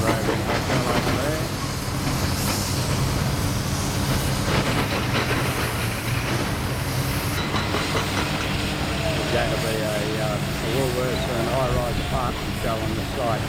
Kingsgrove hotel over there. There's going to be a Woolworths and high-rise apartment show on the site.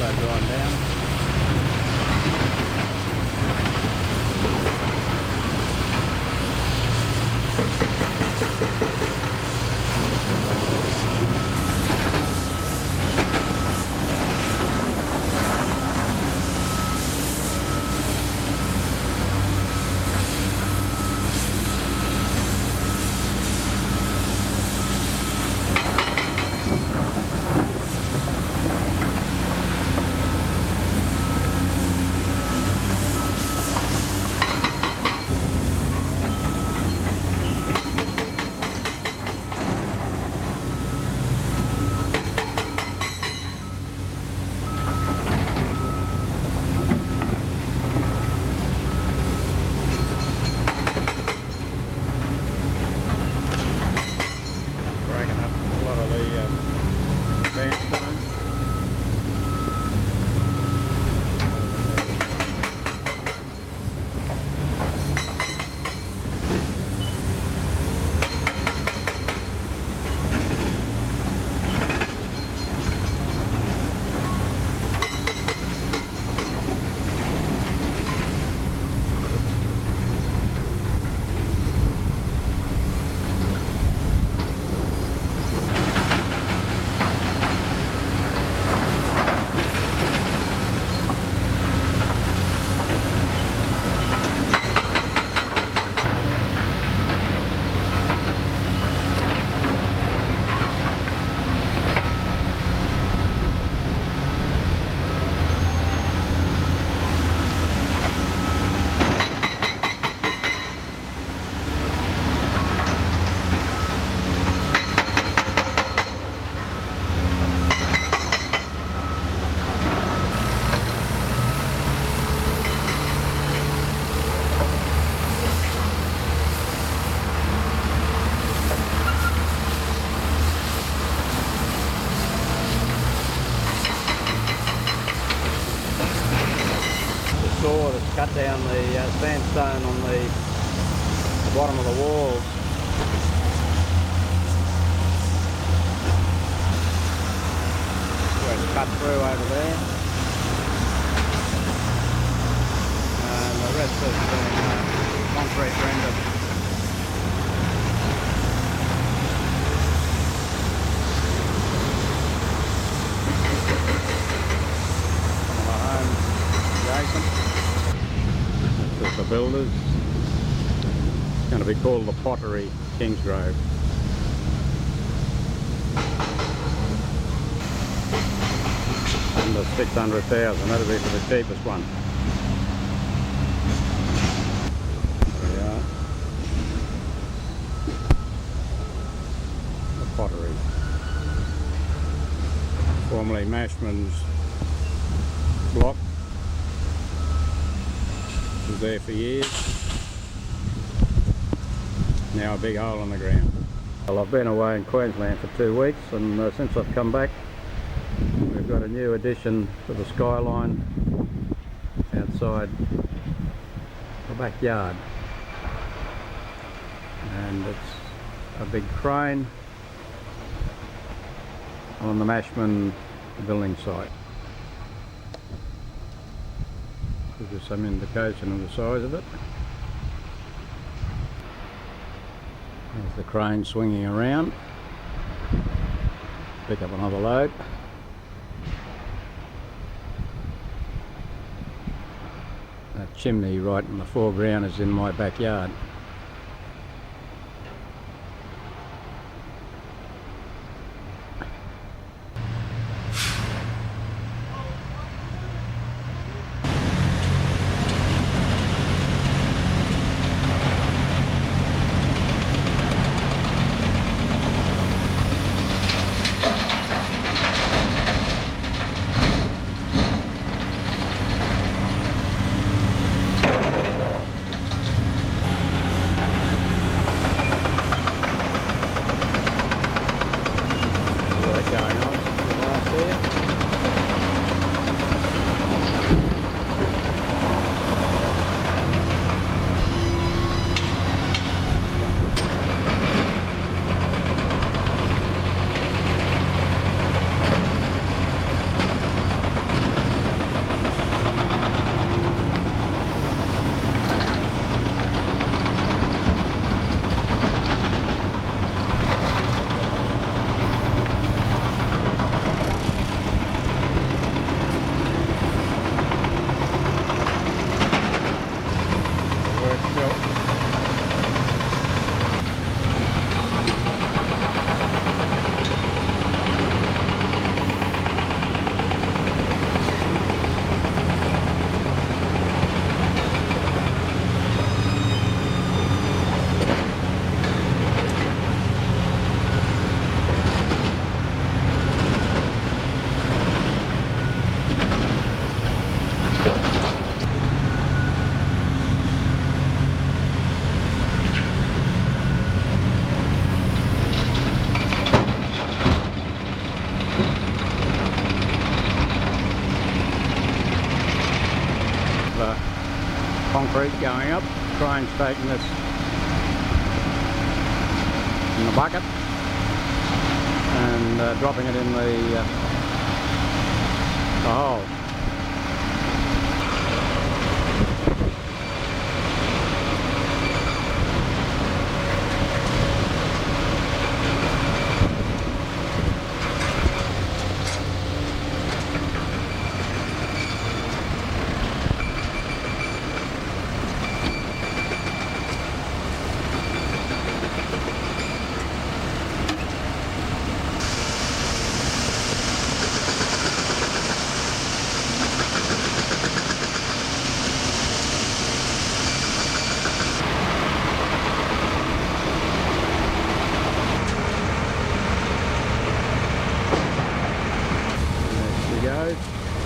That's going down. Saw that's cut down the sandstone on the bottom of the walls. So it's cut through over there, and the rest has been concrete rendered. This is the builders. It's going to be called the Pottery, Kingsgrove. Under 600,000, that'll be for the cheapest one. There we are. The Pottery. Formerly Mashman's block. Was there for years. Now a big hole in the ground. Well, I've been away in Queensland for 2 weeks, and since I've come back we've got a new addition to the skyline outside the backyard, and it's a big crane on the Mashman building site. Gives some indication of the size of it. There's the crane swinging around. Pick up another load. That chimney right in the foreground is in my backyard. concrete going up. Crane's taking this in the bucket and dropping it in the hole.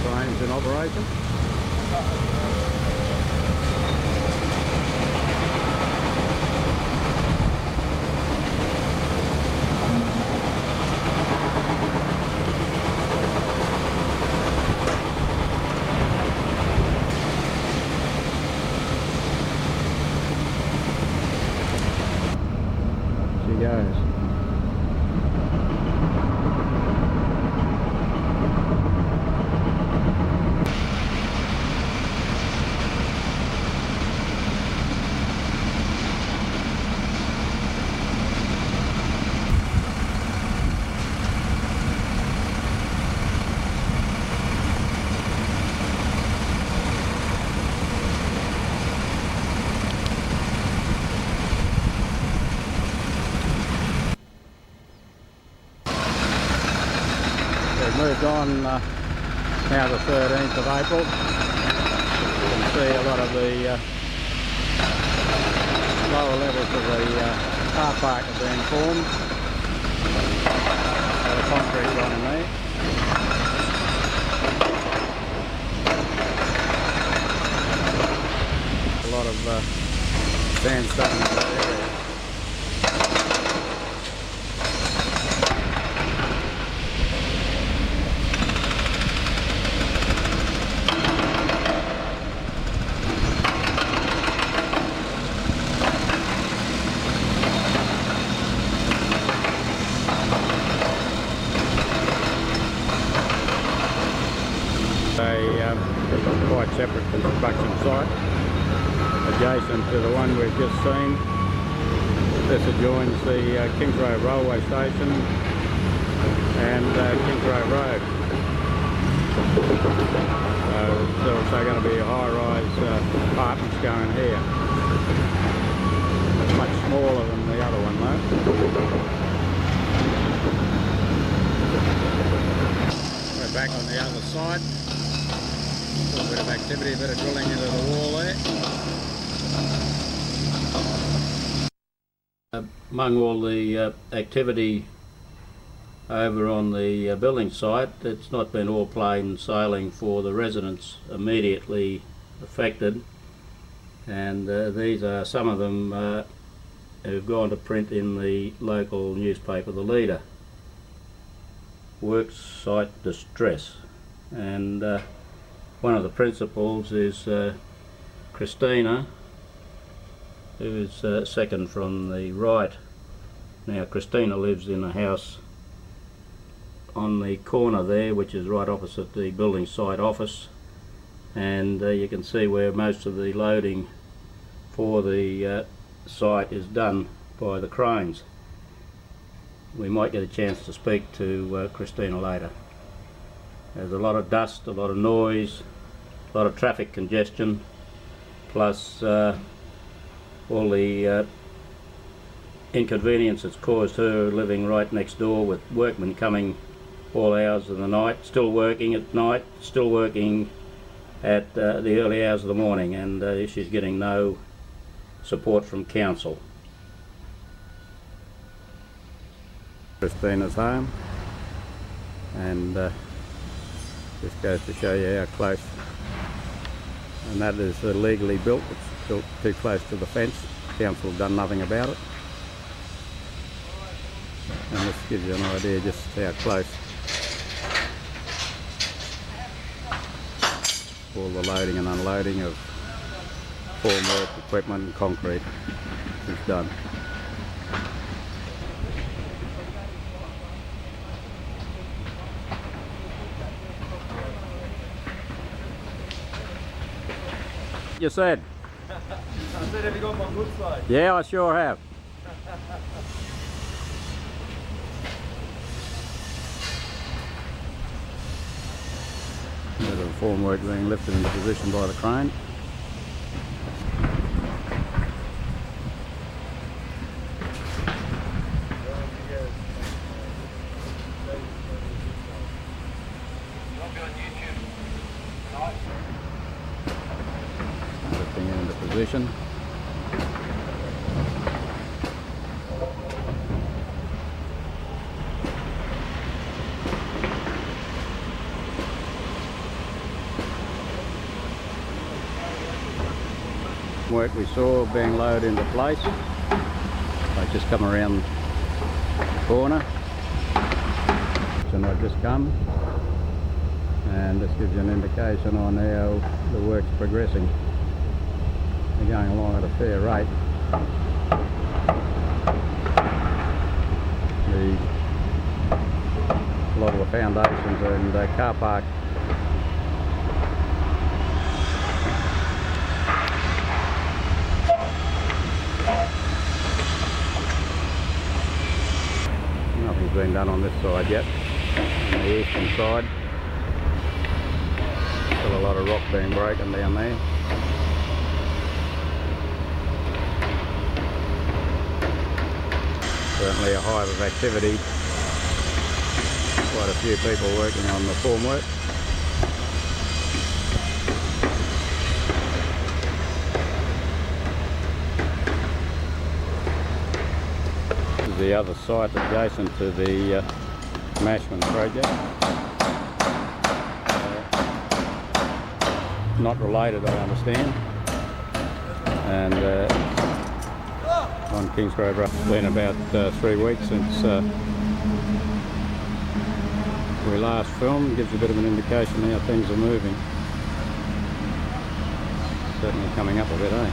Crane's in operation. She goes. We've moved on now the 13th of April. You can see a lot of the lower levels of the car park are being formed. The concrete running there. A lot of sandstone in that area. A quite separate construction site adjacent to the one we've just seen. This adjoins the Kingsgrove railway station and Kingsgrove Road. So there's also going to be high-rise apartments going here. It's much smaller than the other one though. We're back on the other side. A little bit of activity, a bit of drilling into the wall there. Among all the activity over on the building site, it's not been all plain sailing for the residents immediately affected, and these are some of them who've gone to print in the local newspaper, The Leader. Work site distress, and one of the principals is Christina, who is second from the right. Now Christina lives in a house on the corner there, which is right opposite the building site office, and you can see where most of the loading for the site is done by the cranes. We might get a chance to speak to Christina later. There's a lot of dust, a lot of noise, a lot of traffic congestion, plus all the inconvenience it's caused her living right next door with workmen coming all hours of the night, still working at night, still working at the early hours of the morning, and she's getting no support from council. Christina's home, and this goes to show you how close, and that is illegally built. It's built too close to the fence. Council have done nothing about it, and this gives you an idea just how close all the loading and unloading of formwork, equipment and concrete is done. You said? I said, have you got my good side? Yeah, I sure have. Bit of formwork being lifted into position by the crane. Lifting it into position. Work we saw being lowered into place. I just come around the corner, and I've just come, and this gives you an indication on how the work's progressing. They're going along at a fair rate. A lot of the foundations and car park nothing's been done on this side yet. On the eastern side, still a lot of rock being broken down there. Certainly a hive of activity. Quite a few people working on the formwork. This is the other site adjacent to the Mashman project. Not related, I understand. And on Kingsgrove, it's been about 3 weeks since we last filmed. Gives a bit of an indication how things are moving. Certainly coming up a bit, eh?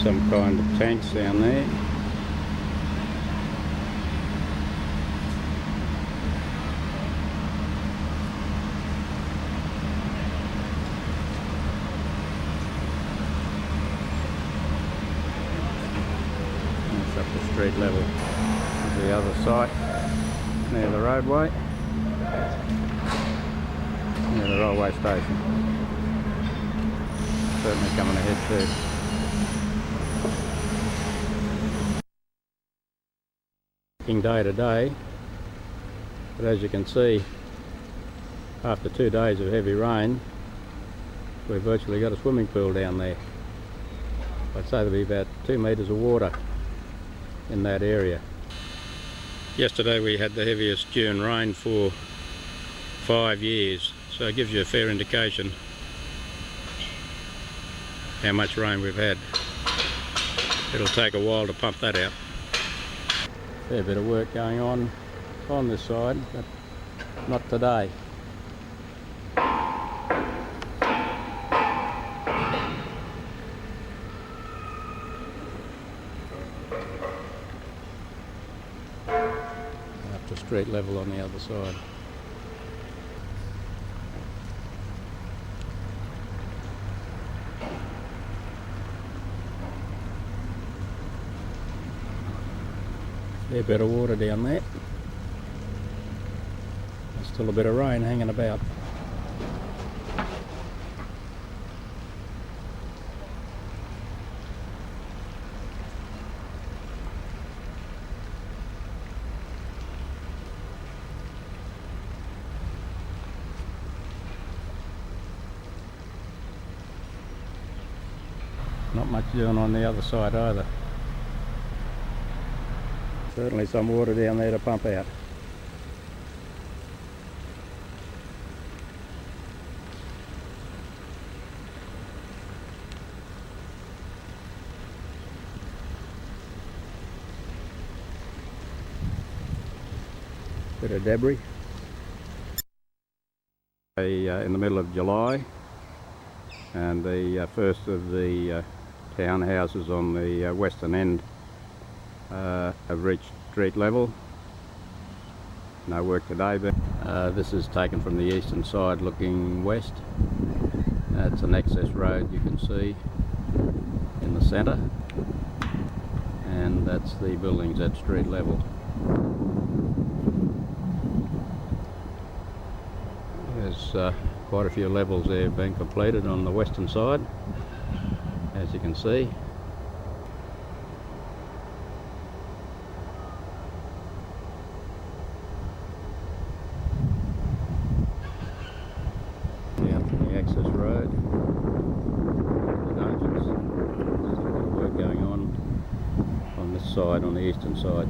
Some kind of tanks down there. That's up the street level. There's the other site near the roadway, near the railway station. Certainly coming ahead too. Day to day, but as you can see, after 2 days of heavy rain, we've virtually got a swimming pool down there. I'd say there'll be about 2 metres of water in that area. Yesterday we had the heaviest June rain for 5 years, so it gives you a fair indication how much rain we've had. It'll take a while to pump that out. Fair bit of work going on this side, but not today. Up to street level on the other side. Fair bit of water down there. There's still a bit of rain hanging about. Not much doing on the other side either. Certainly some water down there to pump out. Bit of debris. In the middle of July, and the first of the townhouses on the western end have reached street level. No work today, but this is taken from the eastern side looking west. It's an access road you can see in the centre, and that's the buildings at street level. There's quite a few levels there being completed on the western side, as you can see. Down from the access road, the dungeons. There's a lot of work going on this side, on the eastern side.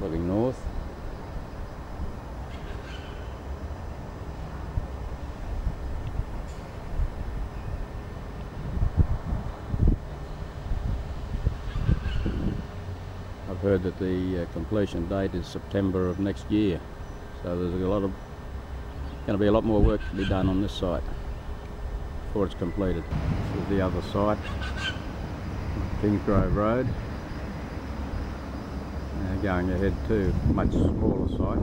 Looking north. I've heard that the completion date is September of next year, so there's going to be a lot more work to be done on this site before it's completed. This is the other site, Kingsgrove Road. Going ahead to a much smaller site.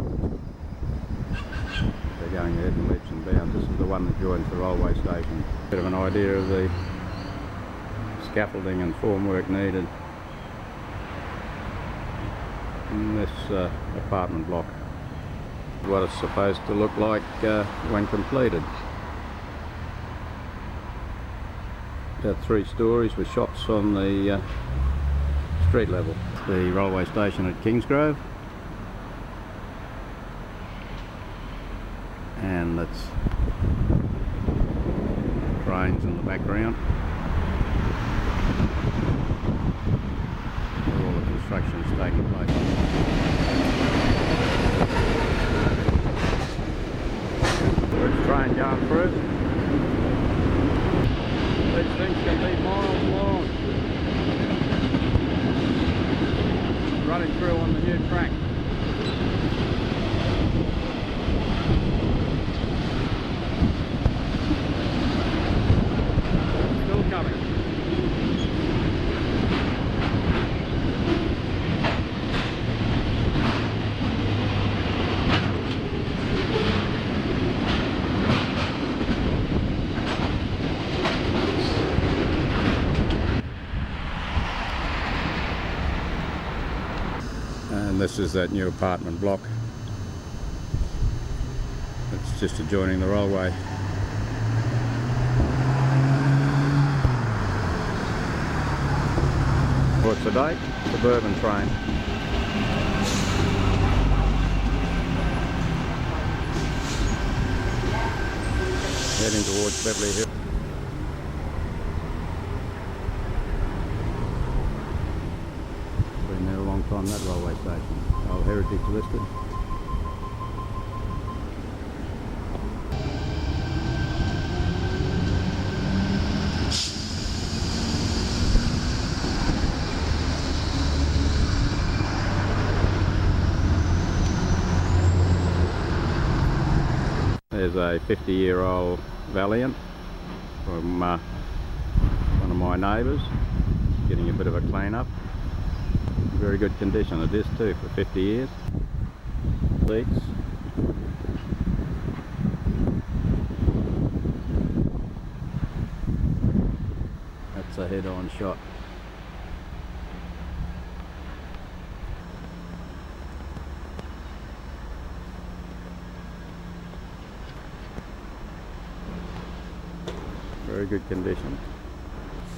They're going ahead in leaps and bounds. This is the one that joins the railway station. Bit of an idea of the scaffolding and formwork needed in this apartment block. What it's supposed to look like when completed. About 3 stories with shops on the street level. The railway station at Kingsgrove, and that's trains in the background. Where all the construction is taking place. There's a train going through. These things can be miles long. Running through on the new track. Still coming. And this is that new apartment block. It's just adjoining the railway. What's the date? Suburban train. Heading towards Beverly Hills. Been there a long time, that railway station. Old heritage listed. There's a 50-year-old Valiant from one of my neighbours, getting a bit of a clean up. Very good condition it is too, for 50 years. Seats. That's a head-on shot. Very good condition.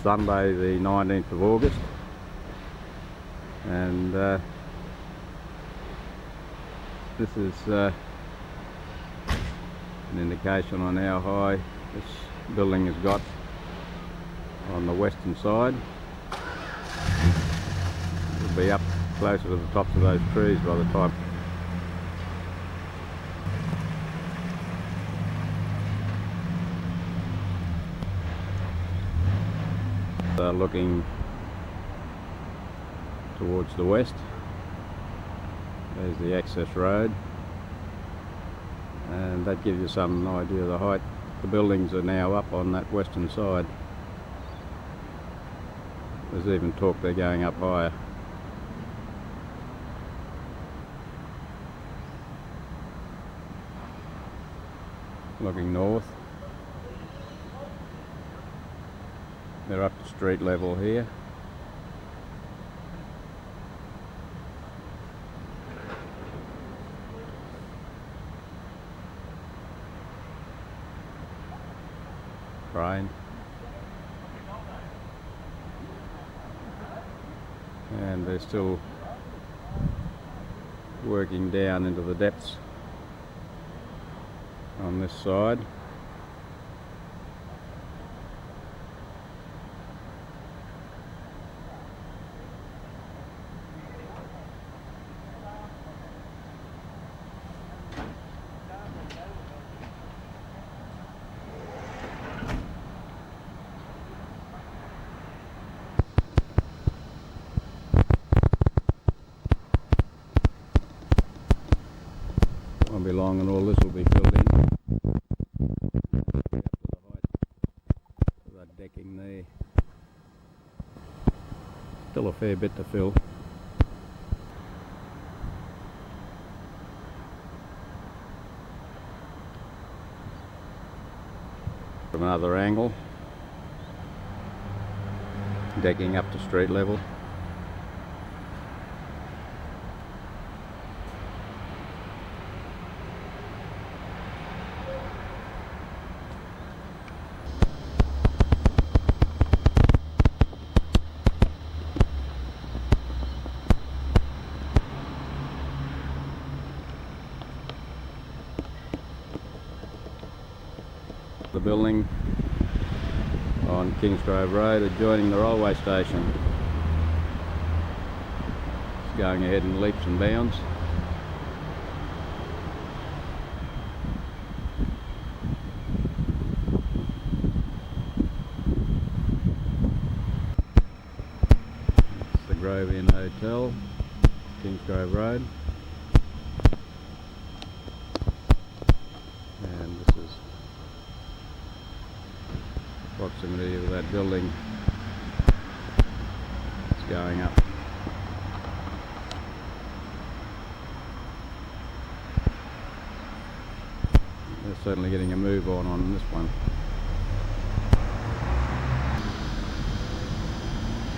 Sunday the 19th of August, and this is an indication on how high this building has got on the western side. It'll be up closer to the tops of those trees by the time. Looking towards the west, there's the access road, and that gives you some idea of the height. The buildings are now up on that western side. There's even talk they're going up higher. Looking north, they're up to street level here. Rain. And they're still working down into the depths on this side. Won't be long and all this will be filled in. Up to the height of that decking there. Still a fair bit to fill. From another angle, decking up to street level. The building on Kingsgrove Road adjoining the railway station. It's going ahead in leaps and bounds. It's the Grove Inn Hotel, Kingsgrove Road. And this is proximity of that building. It's going up. They're certainly getting a move on this one.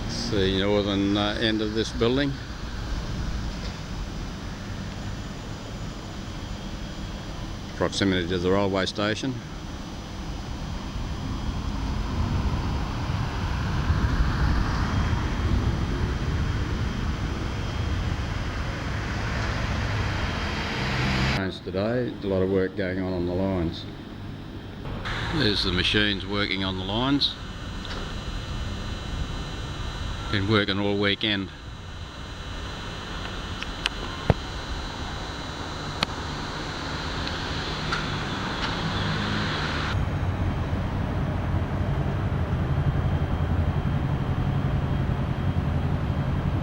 It's the northern end of this building. Proximity to the railway station. Today, a lot of work going on the lines. There's the machines working on the lines. Been working all weekend.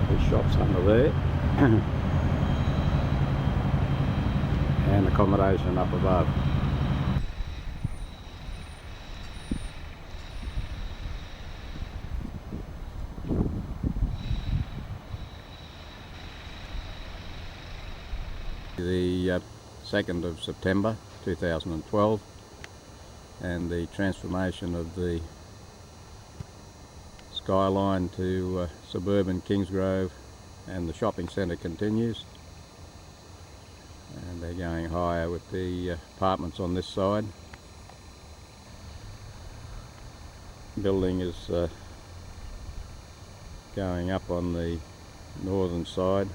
The shops under there. And accommodation up above. The 2nd of September 2012, and the transformation of the skyline to suburban Kingsgrove and the shopping centre continues. And they're going higher with the apartments on this side. Building is going up on the northern side.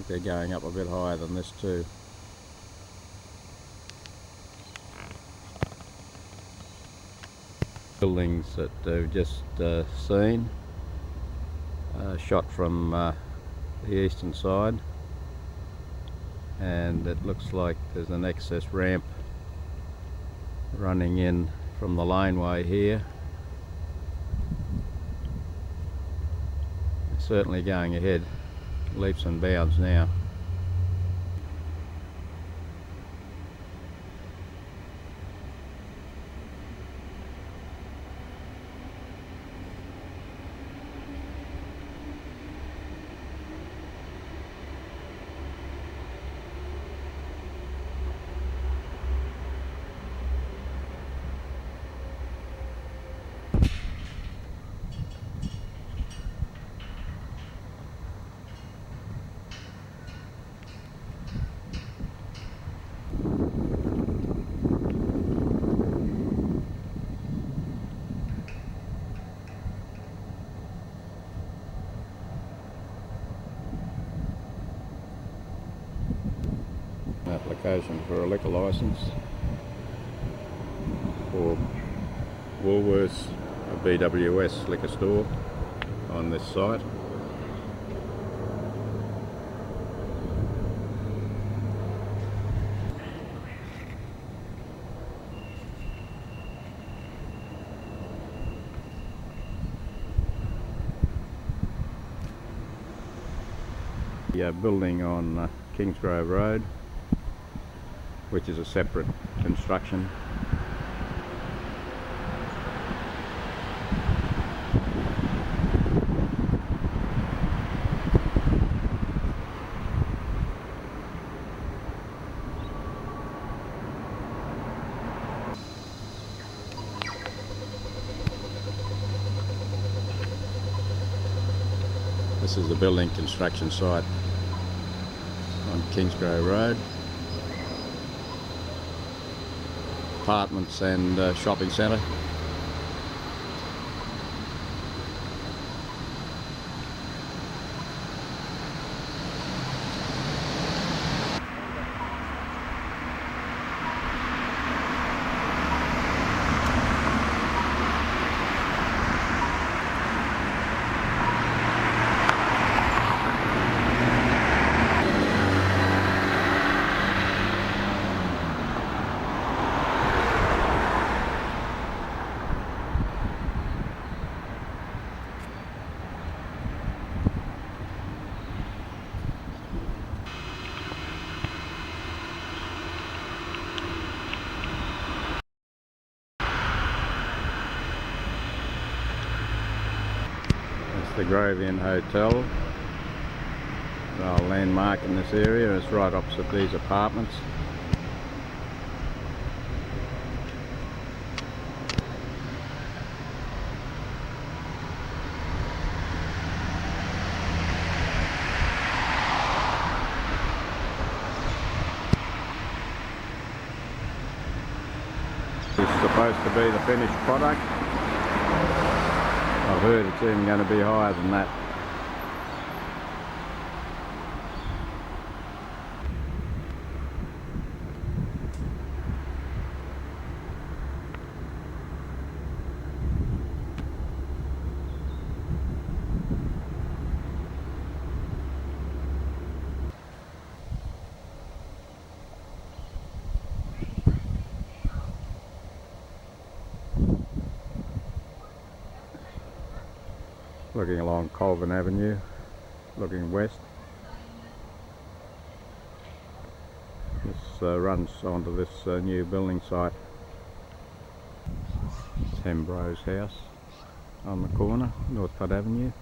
think they're going up a bit higher than this too. Buildings that we've just seen, shot from the eastern side, and it looks like there's an access ramp running in from the laneway here. It's certainly going ahead leaps and bounds now. Application for a liquor license for Woolworths, a BWS liquor store on this site. The building on Kingsgrove Road, which is a separate construction. This is the building construction site on Kingsgrove Road. Apartments and shopping centre. The Grove Inn Hotel, our landmark in this area, is right opposite these apartments. This is supposed to be the finished product. I've heard it's even going to be higher than that. Looking along Colvin Avenue, looking west. This runs onto this new building site. It's Hembro's house on the corner, North Putt Avenue.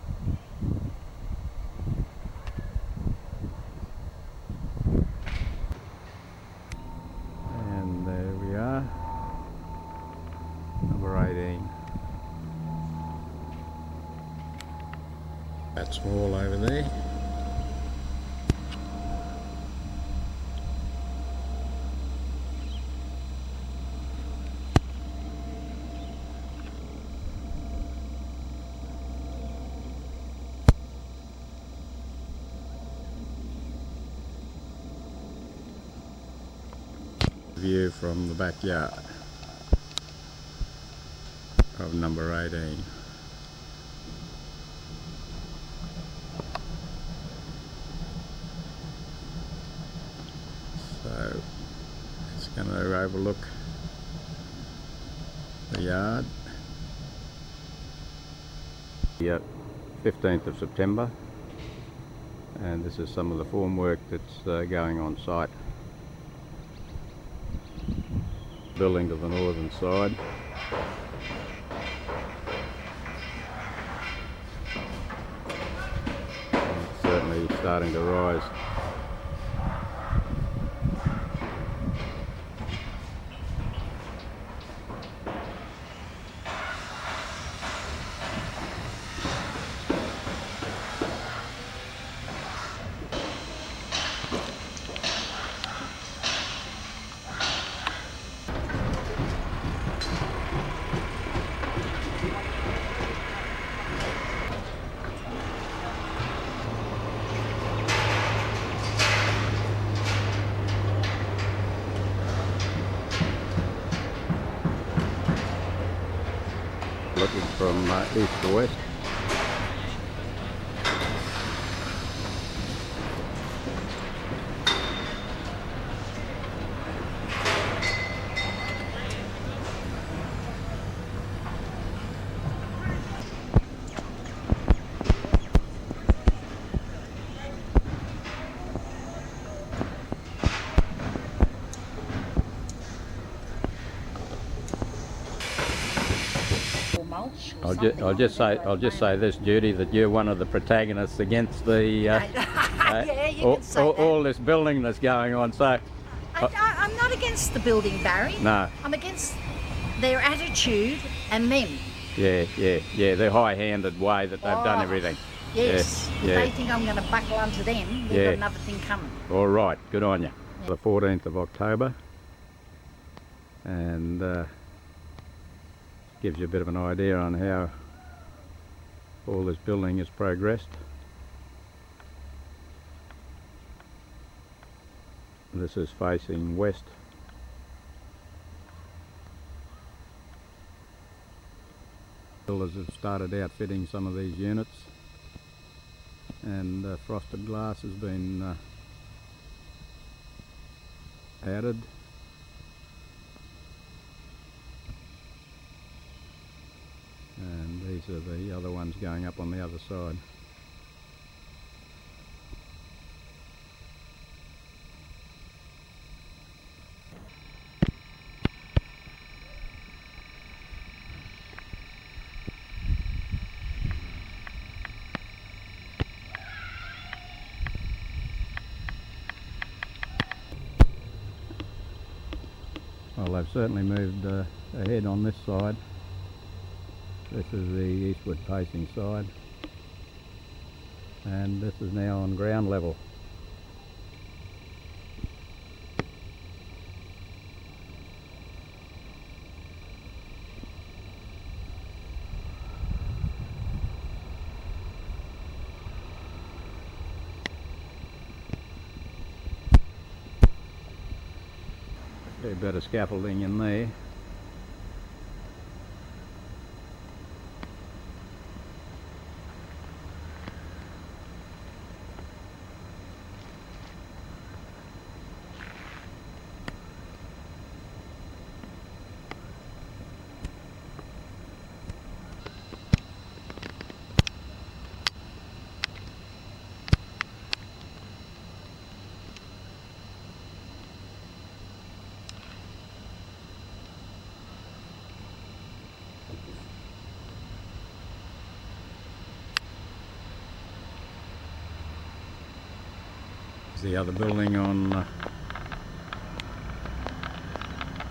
And there we are, number 18. That small over there. View from the backyard of number 18. So it's going to overlook the yard. The 15th of September, and this is some of the formwork that's going on site. Building to the northern side. It's certainly starting to rise. Looking from east to west. I'll just say this, Judy, that you're one of the protagonists against the Yeah, you can say that. all this building that's going on. So I'm not against the building, Barry. No. I'm against their attitude and them. yeah, the high-handed way that they've done everything. Yes. Yeah. If they think I'm going to buckle onto them, they've got another thing coming. All right, good on you. Yeah. The 14th of October, and gives you a bit of an idea on how all this building has progressed. This is facing west. Builders have started outfitting some of these units, and frosted glass has been added. And these are the other ones going up on the other side. Well, they've certainly moved ahead on this side. This is the eastward facing side, and this is now on ground level. A bit of scaffolding in there. The other building on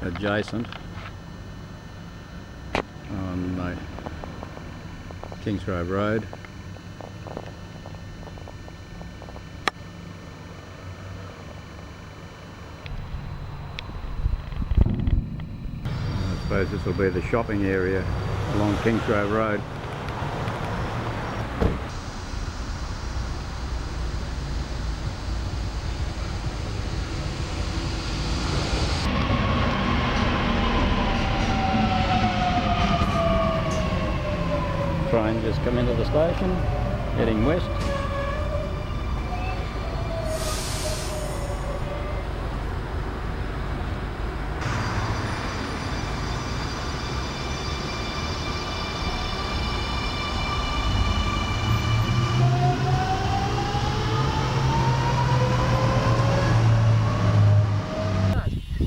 adjacent on Kingsgrove Road. I suppose this will be the shopping area along Kingsgrove Road. just come into the station, heading west.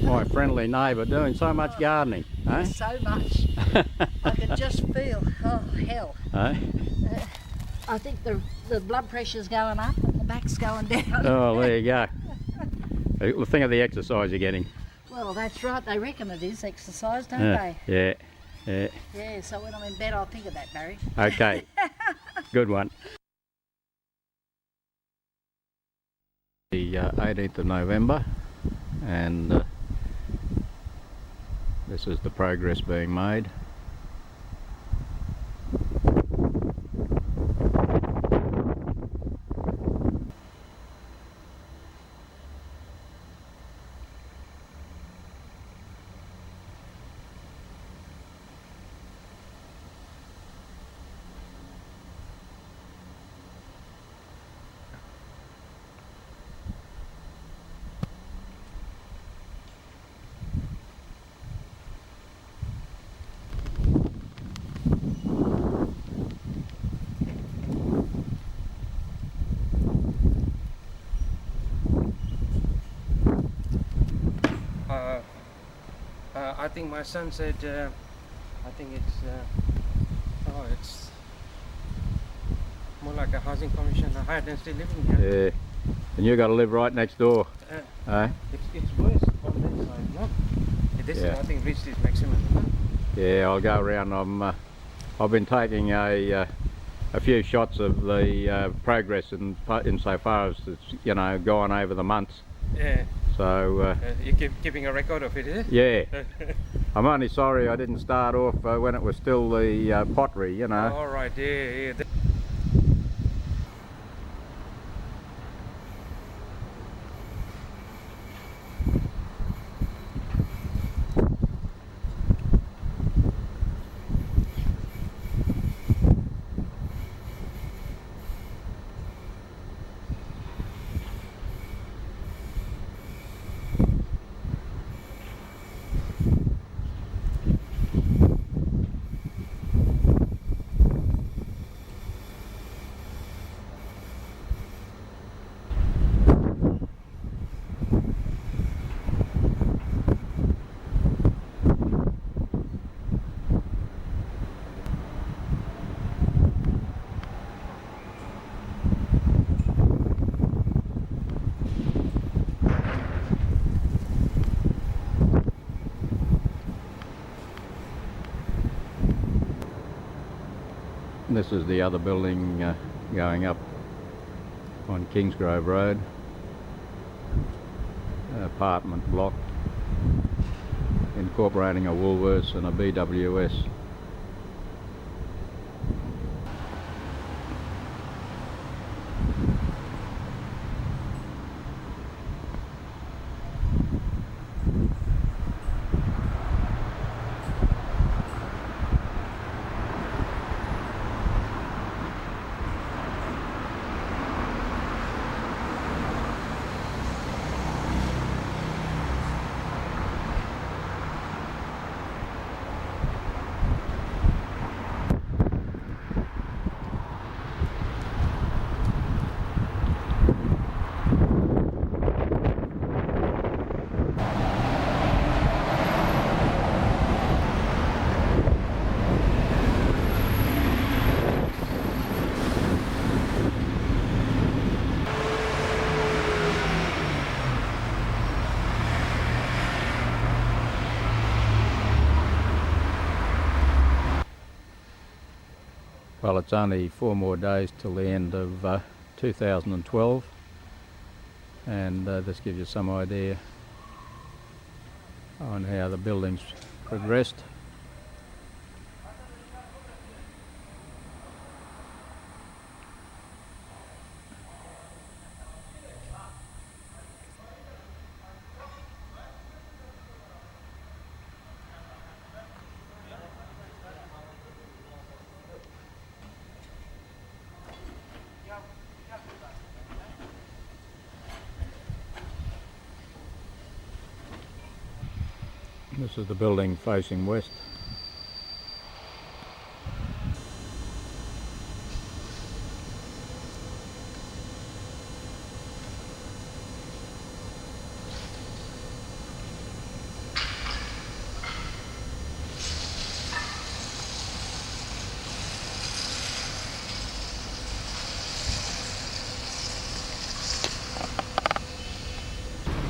My friendly neighbour doing so much gardening, eh? So much. I can just feel, oh hell. Eh? I think the blood pressure's going up and the back's going down. Oh, there you go. Think of the exercise you're getting. Well, that's right. They reckon it is exercise, don't Yeah, they? yeah. Yeah, so when I'm in bed, I'll think of that, Barry. Okay, good one. The 18th of November, and this is the progress being made. I think my son said, I think it's more like a housing commission, a higher density living here. Yeah, and you got to live right next door, eh? It's worse on that side, no? This Yeah. is, I think, reached its maximum, no? Yeah, I'll go around. I've been taking a few shots of the progress in so far as it's, you know, gone over the months. Yeah. So You keeping a record of it, is it? yeah, I'm only sorry I didn't start off when it was still the pottery, you know. All right, yeah. This is the other building going up on Kingsgrove Road, an apartment block incorporating a Woolworths and a BWS. Well, it's only 4 more days till the end of 2012, and this gives you some idea on how the building's progressed. This is the building facing west.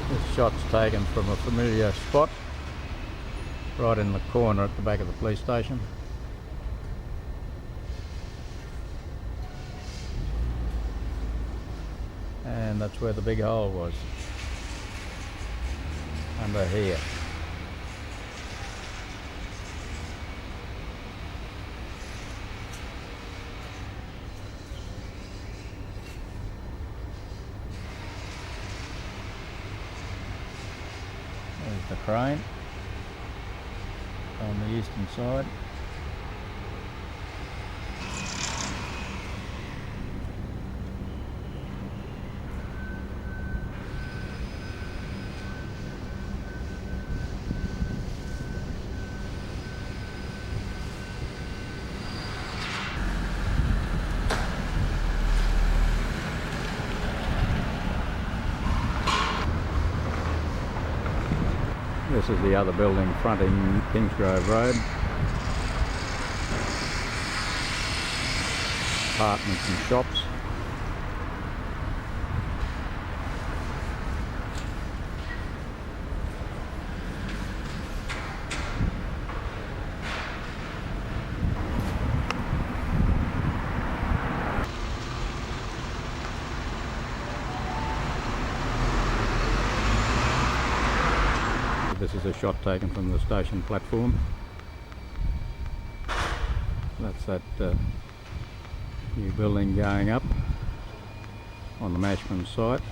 This shot's taken from a familiar spot, right in the corner at the back of the police station. And that's where the big hole was, under here. There's the crane on the eastern side. This is the other building fronting Kingsgrove Road. Apartments and shops. This is a shot taken from the station platform. That's that new building going up on the Mashman site.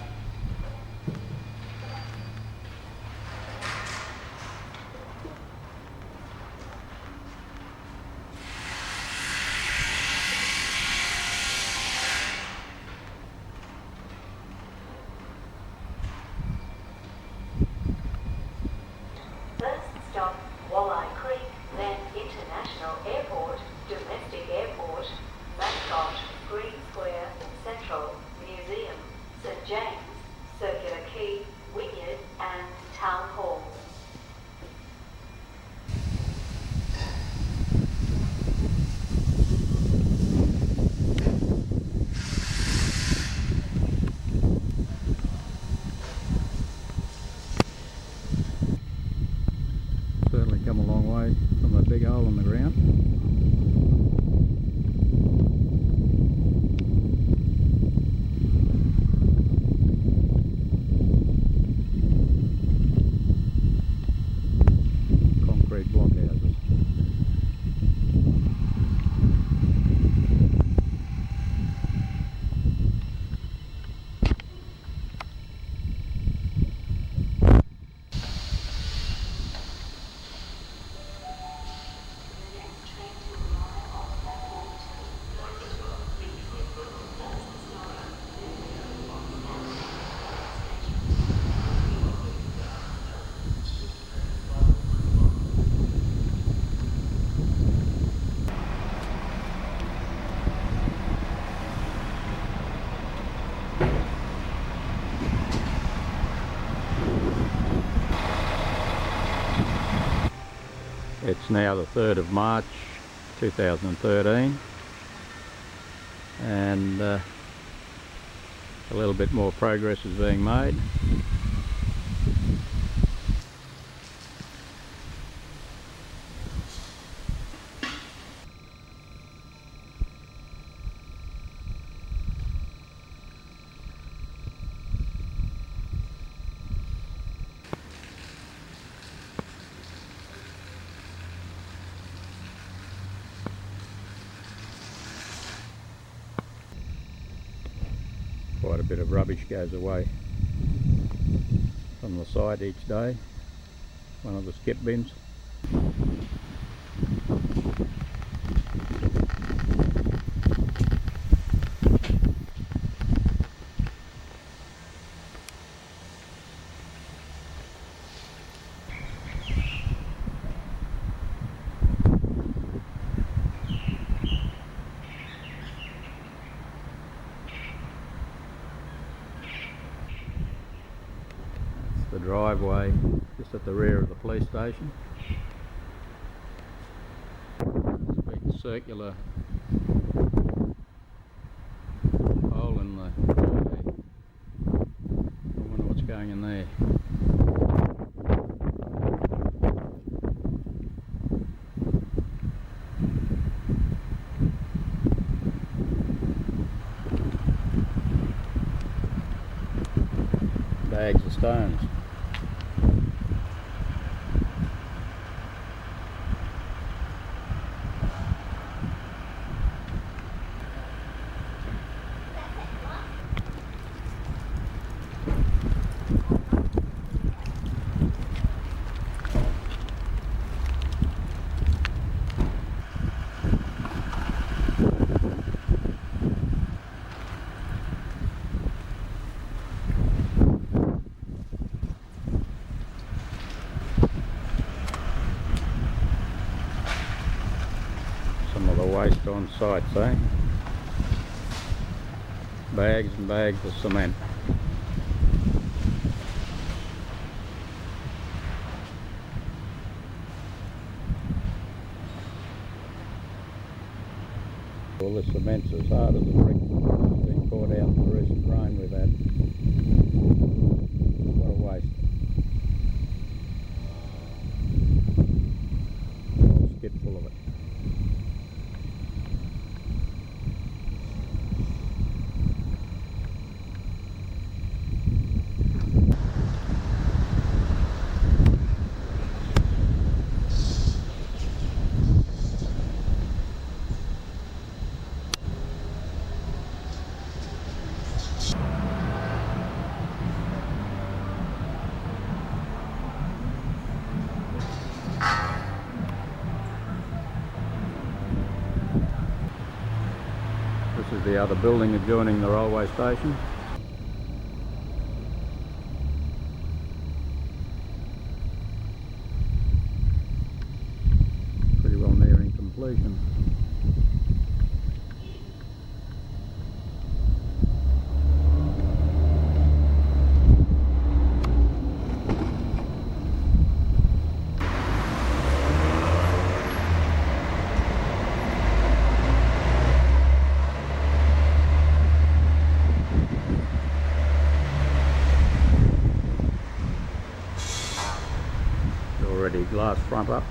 Certainly come a long way from that big hole in the ground. Concrete blockhouses. It's now the 3rd of March 2013 and a little bit more progress is being made. Quite a bit of rubbish goes away from the site each day, one of the skip bins. driveway just at the rear of the police station. Big circular hole in the floor there. I wonder what's going in there. Bags of stones. Some of the waste on site, eh? Bags and bags of cement. All the cement's as hard as a brick. It's been poured out in the recent rain we've had. What a waste. A whole skip full of it. This is the other building adjoining the railway station. Pretty well nearing completion. Already glass front up.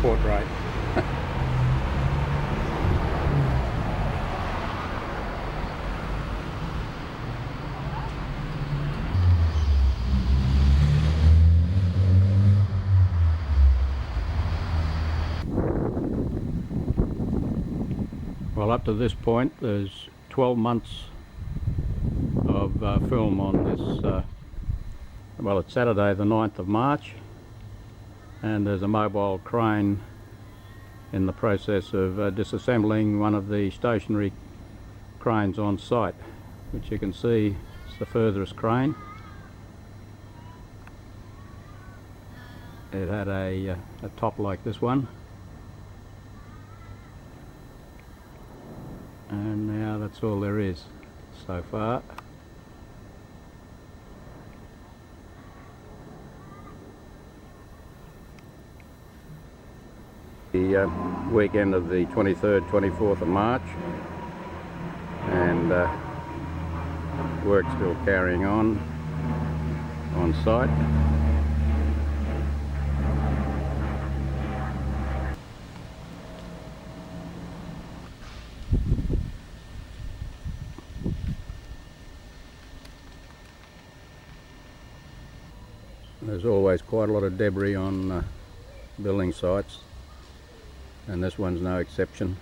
Pottery. Well, up to this point there's 12 months of film on this, well, it's Saturday the 9th of March, and there's a mobile crane in the process of disassembling one of the stationary cranes on site, which you can see is the furthest crane. It had a top like this one, and now that's all there is so far. The weekend of the 23rd, 24th of March, and work still carrying on site. There's always quite a lot of debris on building sites, and this one's no exception.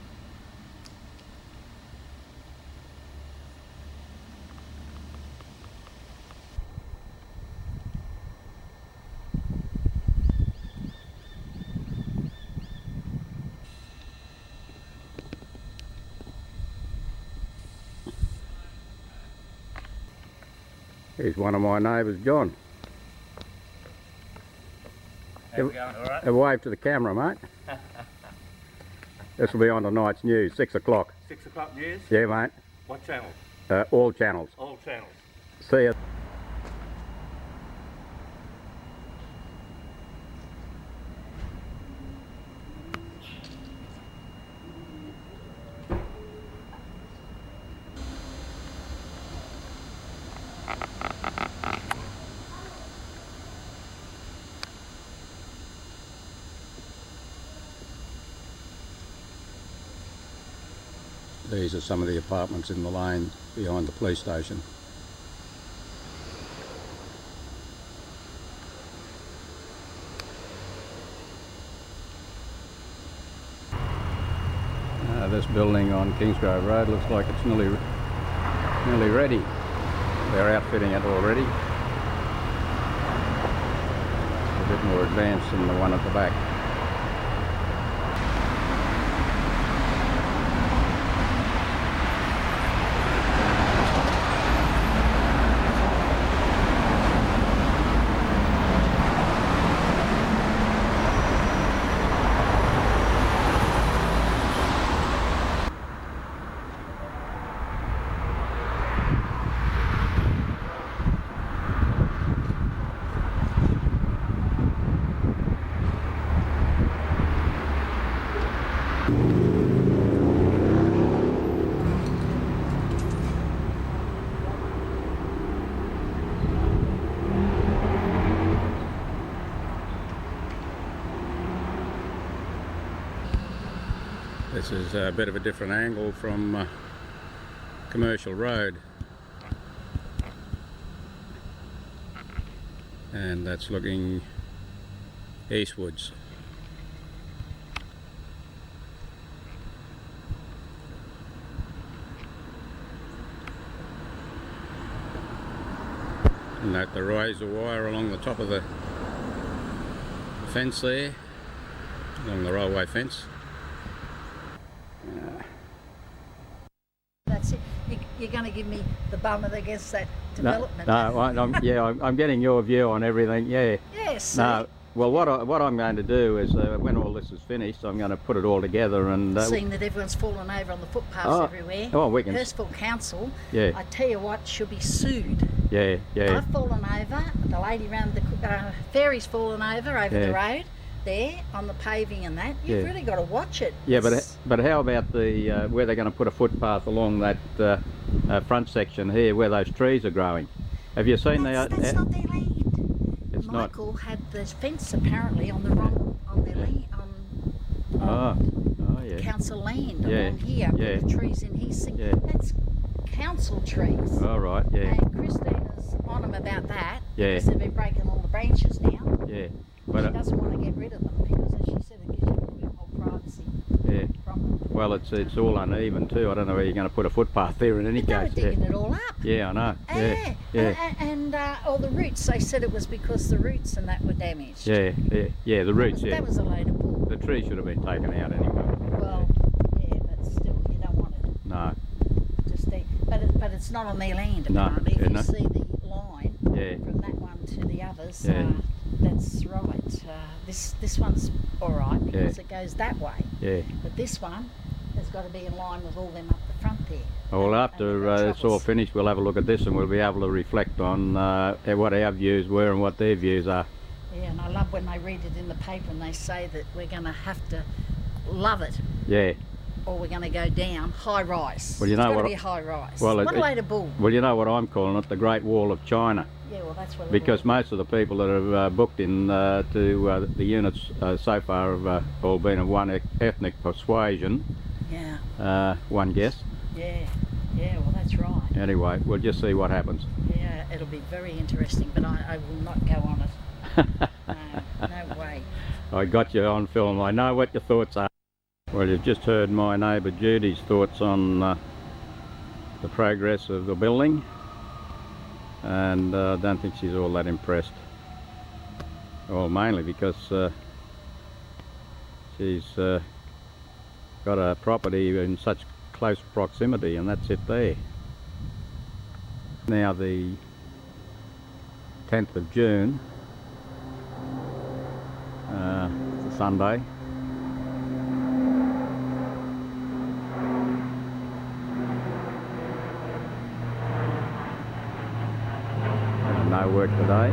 Here's one of my neighbours, John. How's it going? All right? Have a wave to the camera, mate. This will be on tonight's news, 6 o'clock. 6 o'clock news? Yeah, mate. What channel? All channels. All channels. See ya. These are some of the apartments in the lane behind the police station. This building on Kingsgrove Road looks like it's nearly ready. They're outfitting it already. It's a bit more advanced than the one at the back. This is a bit of a different angle from Commercial Road, and that's looking eastwards. And that the razor wire along the top of the fence there, along the railway fence. That's it. You're going to give me the bum against that development. I'm getting your view on everything. Yeah. Yes. No. Well, what I'm going to do is when all this is finished, I'm going to put it all together and. Seeing that everyone's fallen over on the footpaths everywhere. Oh, we can. Hurstville Council. Yeah. I tell you what, should be sued. Yeah. I've fallen over. The lady round the ferry's fallen over the road. There on the paving and that, you've really got to watch it. Yeah, but how about the where they're going to put a footpath along that front section here where those trees are growing? Have you seen that's not their land. It's Michael had this fence apparently on the wrong council land along here. With the trees in here. That's council trees. All right. Yeah. And Christina's on them about that. Yeah. Because they've been breaking all the branches now. Yeah. But she doesn't want to get rid of them because, as she said, it gives you a little bit more privacy. Yeah. From them. Well, it's all uneven too. I don't know where you're going to put a footpath there in any case. They were digging it all up. Yeah, I know. And all the roots. They said it was because the roots and that were damaged. Yeah. The roots. That was a load of bull. the tree should have been taken out anyway. Well, yeah, but still, you don't want it No. to stay. But it's not on their land No, apparently. If isn't you it? see the line Yeah. from that one to the others, Yeah. that's right. This one's all right because it goes that way. Yeah. But this one has got to be in line with all them up the front there. Well, And after they've got it's all troubles. finished, we'll have a look at this and we'll be able to reflect on what our views were and what their views are. Yeah, and I love when they read it in the paper and they say that we're going to have to love it Yeah. or we're going to go down high rise. Well, you know it's got what- to be high rise. well, What a load of bull. Well, you know what I'm calling it? The Great Wall of China. Yeah, well, that's what it Because is. most of the people that have booked in to the units so far have all been of one ethnic persuasion, Yeah, one guess. yeah, well, that's right. Anyway, we'll just see what happens. Yeah, it'll be very interesting, but I will not go on it. No way. I got you on film. I know what your thoughts are. Well, you've just heard my neighbour Judy's thoughts on the progress of the building, and I don't think she's all that impressed. Well, mainly because she's got a property in such close proximity, and that's it there. Now the 10th of June, it's a Sunday. No work today.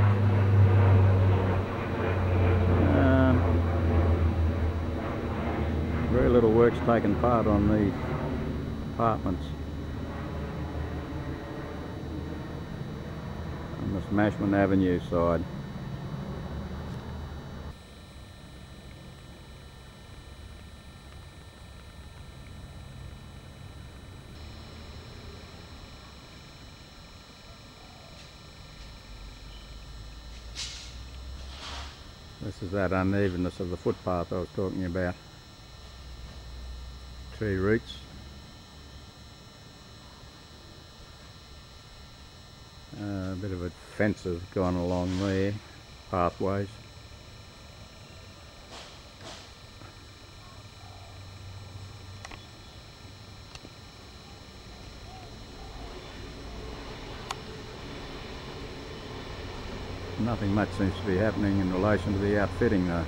Very little work's taken part on these apartments on this Mashman Avenue side. This is that unevenness of the footpath I was talking about. Tree roots. A bit of a fence has gone along there, pathways. Nothing much seems to be happening in relation to the outfitting though.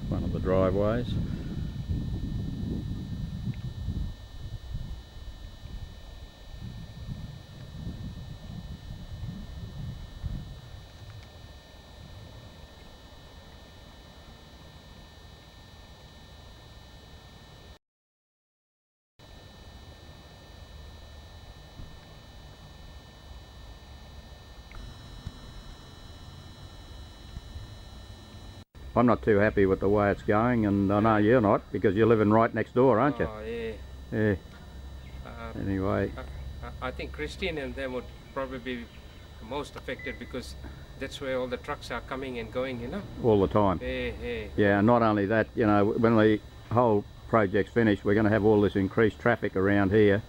One of the driveways. I'm not too happy with the way it's going, and I know you're not, because you're living right next door, aren't you? Oh, yeah. Yeah. Uh, Anyway, I think Christine and them would probably be most affected because that's where all the trucks are coming and going, you know? all the time. Yeah, yeah. Yeah, and not only that, you know, when the whole project's finished, we're going to have all this increased traffic around here,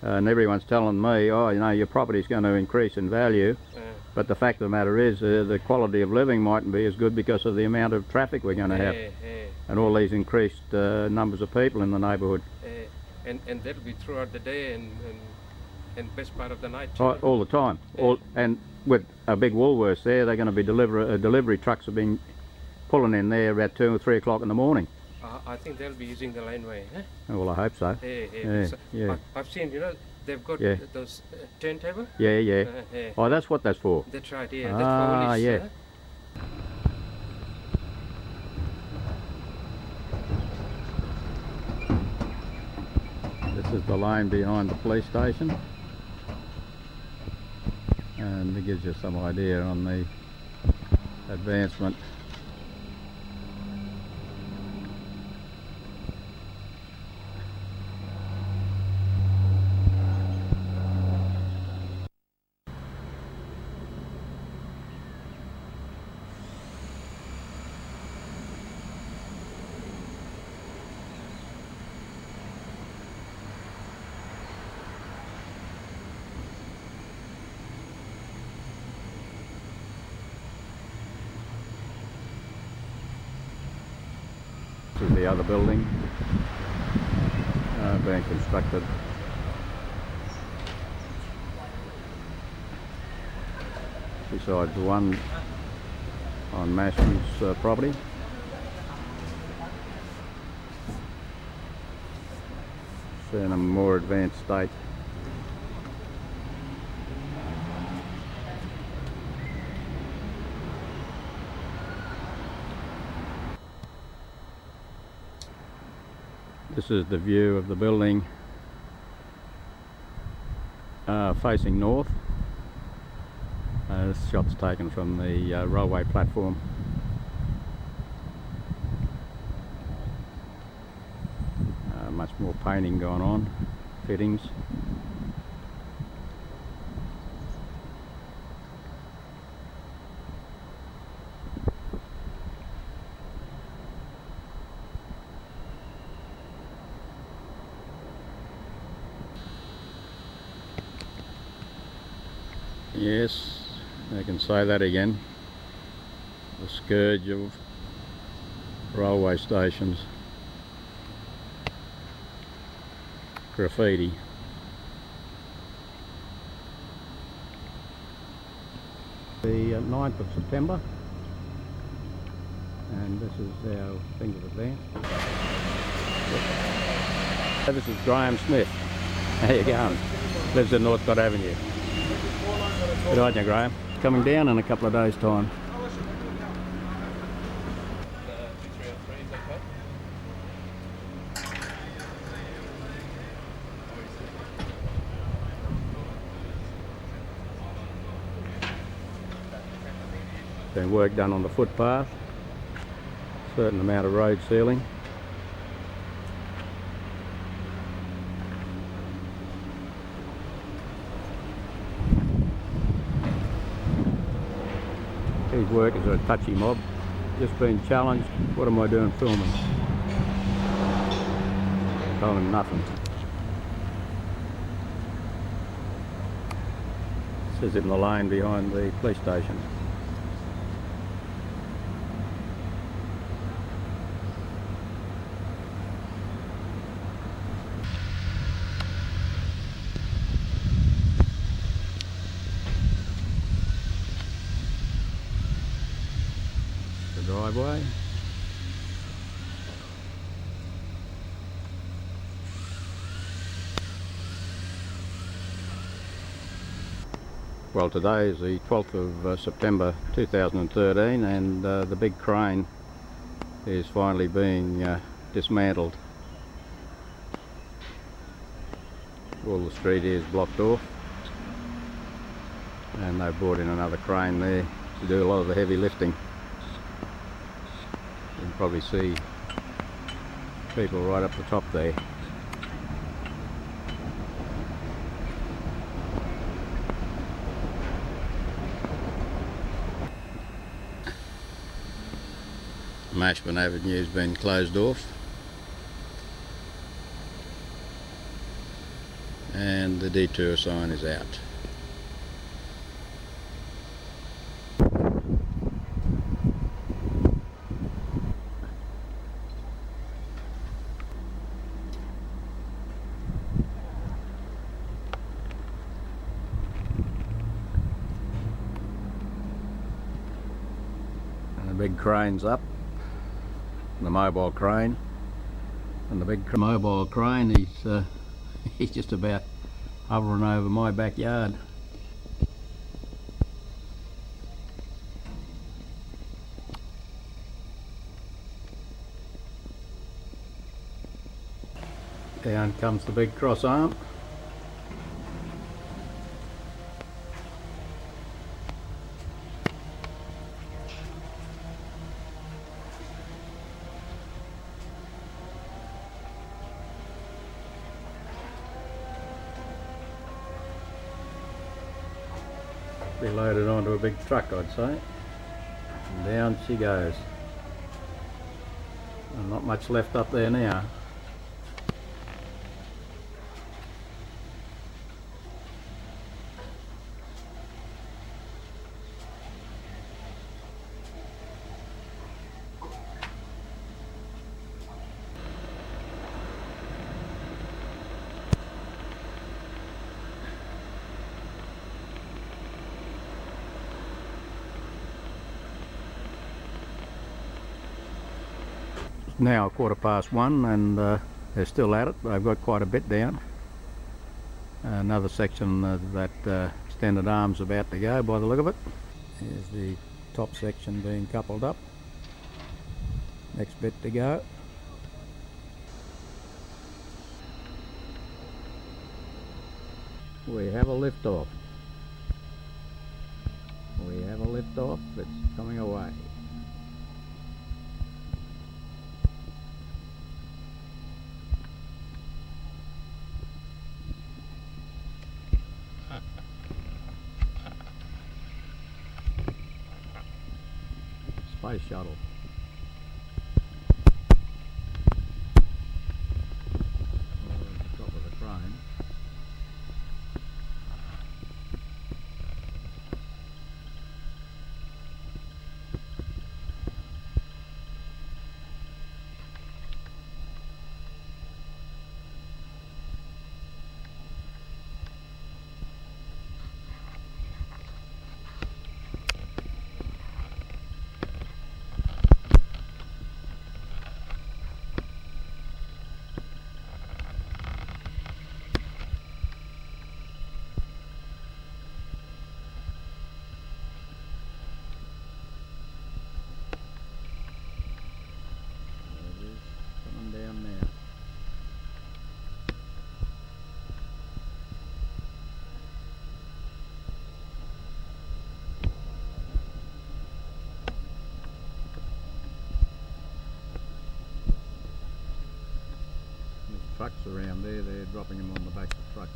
and everyone's telling me, oh, you know, your property's going to increase in value. But the fact of the matter is, the quality of living mightn't be as good because of the amount of traffic we're going to have, and all these increased numbers of people in the neighbourhood. And that'll be throughout the day and best part of the night too. All the time. And with a big Woolworths there, they're going to be delivery trucks have been pulling in there about 2 or 3 o'clock in the morning. I think they'll be using the laneway. Eh? Oh, well, I hope so. Yeah. I've seen, you know, they've got those turntable. Yeah. Oh, that's what that's for. That's right, yeah. Ah, that's for yeah. This is the lane behind the police station, and it gives you some idea on the advancement. This is the other building being constructed. Besides the one on Mashman's property. It's in a more advanced state. This is the view of the building facing north. This shot's taken from the railway platform. Much more painting going on, fittings. Yes, I can say that again. The scourge of railway stations. Graffiti. The 9th of September, and this is our thing of advance. So this is Graham Smith. How you going? Lives in Northcott Avenue. Good on you, Graham. Coming down in a couple of days' time. Been work done on the footpath, certain amount of road sealing. These workers are a touchy mob, just been challenged. What am I doing filming? Told him nothing. This is in the lane behind the police station. Driveway. Well, today is the 12th of September 2013, and the big crane is finally being dismantled. All the street is blocked off, and they've brought in another crane there to do a lot of the heavy lifting. You can probably see people right up the top there. Mashman Avenue has been closed off, and the detour sign is out. The big crane's up, the mobile crane, and the big mobile crane, he's just about hovering over my backyard. Down comes the big cross arm. Be loaded onto a big truck, I'd say, and down she goes. And not much left up there now. now 1:15 and they're still at it. They've got quite a bit down. Another section of that extended arm's about to go by the look of it. Here's the top section being coupled up. Next bit to go. We have a lift off. We have a lift off. It's coming away. Space shuttle. Top of the crane. Down there. There's trucks around there, they're dropping them on the back of trucks.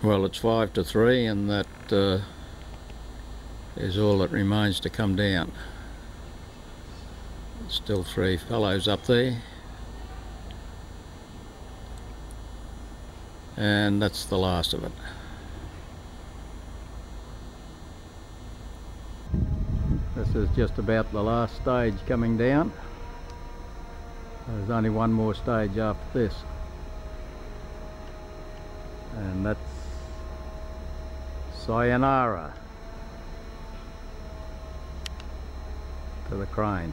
Well, it's 5 to 3 and that is all that remains to come down. Still 3 fellows up there. And that's the last of it. This is just about the last stage coming down. There's only one more stage after this. And that's sayonara to the crane.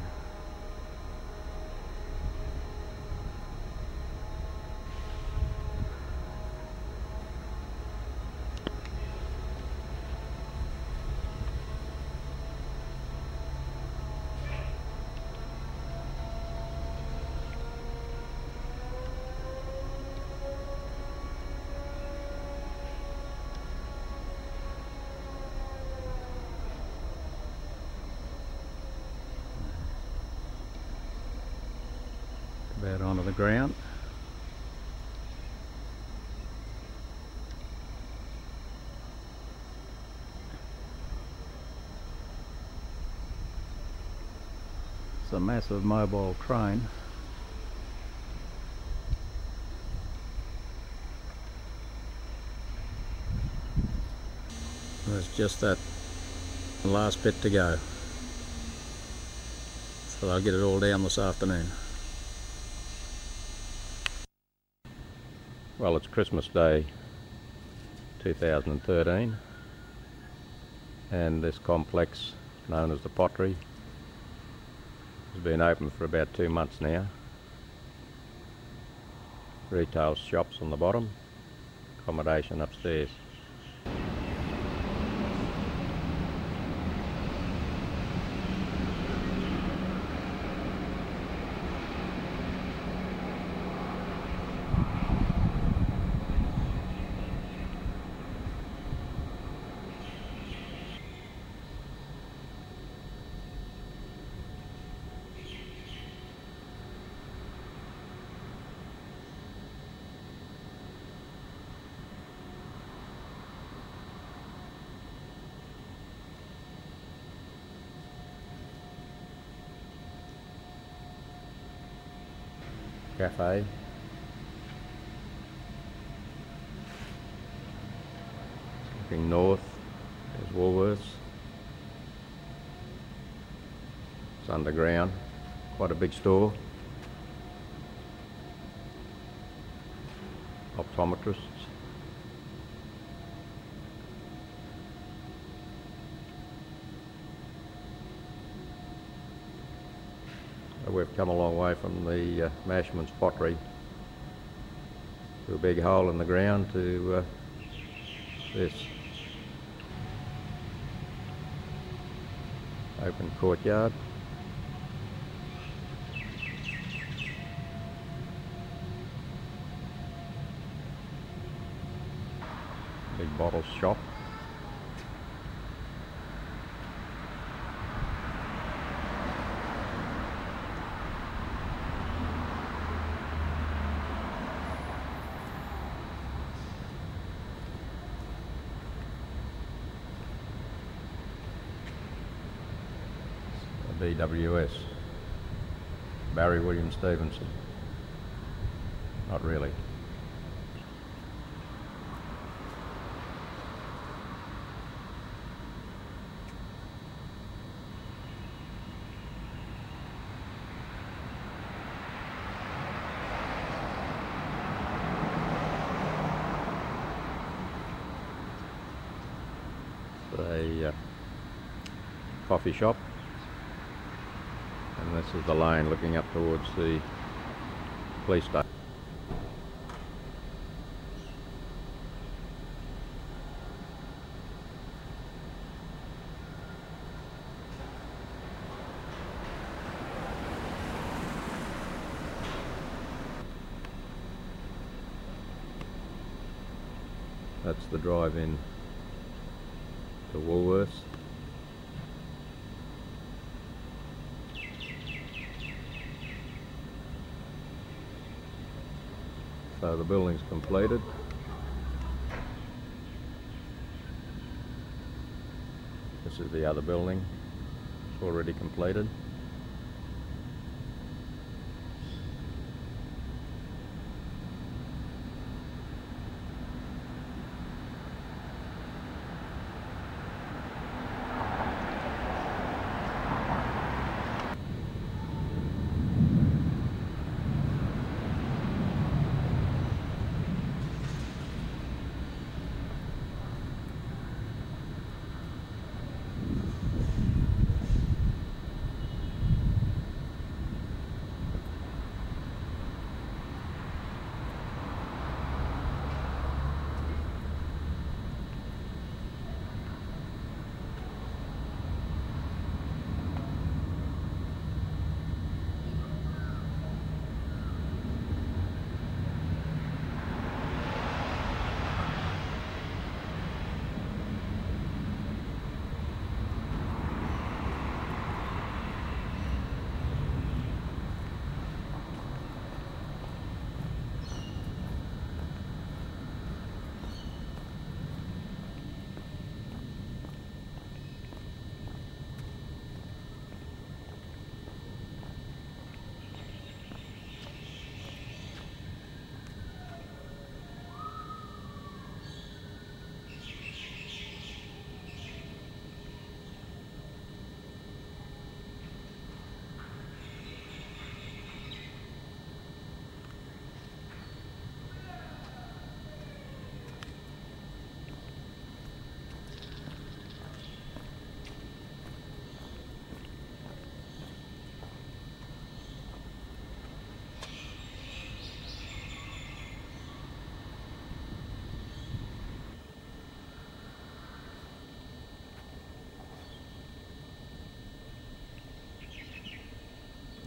About onto the ground. It's a massive mobile crane. There's just that last bit to go. So I'll get it all down this afternoon. Well, it's Christmas Day 2013 and this complex known as the Pottery It's been open for about 2 months now. Retail shops on the bottom, accommodation upstairs. Cafe. Looking north, there's Woolworths. It's underground, quite a big store. Optometrists. We've come a long way from the Mashmans Pottery to a big hole in the ground to this open courtyard. Big bottle shop. BWS, Barry William Stevenson. Not really. A coffee shop. And this is the lane looking up towards the police station. That's the drive-in to Woolworths. So the building's completed. This is the other building. It's already completed.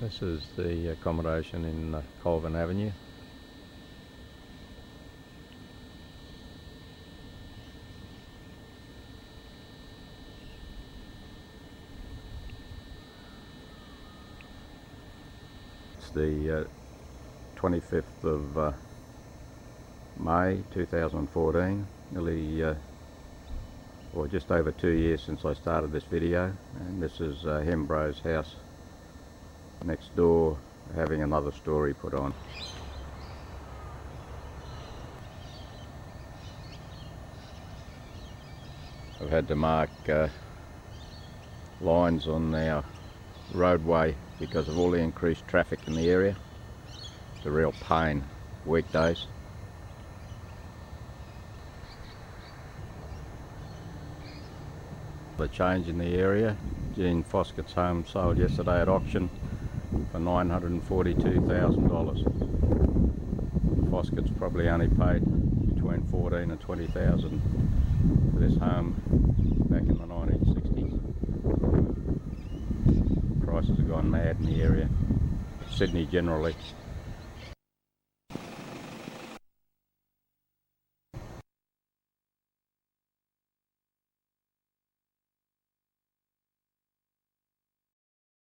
This is the accommodation in Colvin Avenue. It's the 25th of May 2014, nearly or just over 2 years since I started this video, and this is Hembro's house next door, having another story put on. I've had to mark lines on our roadway because of all the increased traffic in the area. It's a real pain weekdays. The change in the area. Jean Foskett's home sold yesterday at auction for $942,000. Foskett's probably only paid between $14,000 and $20,000 for this home back in the 1960s. Prices have gone mad in the area, Sydney generally.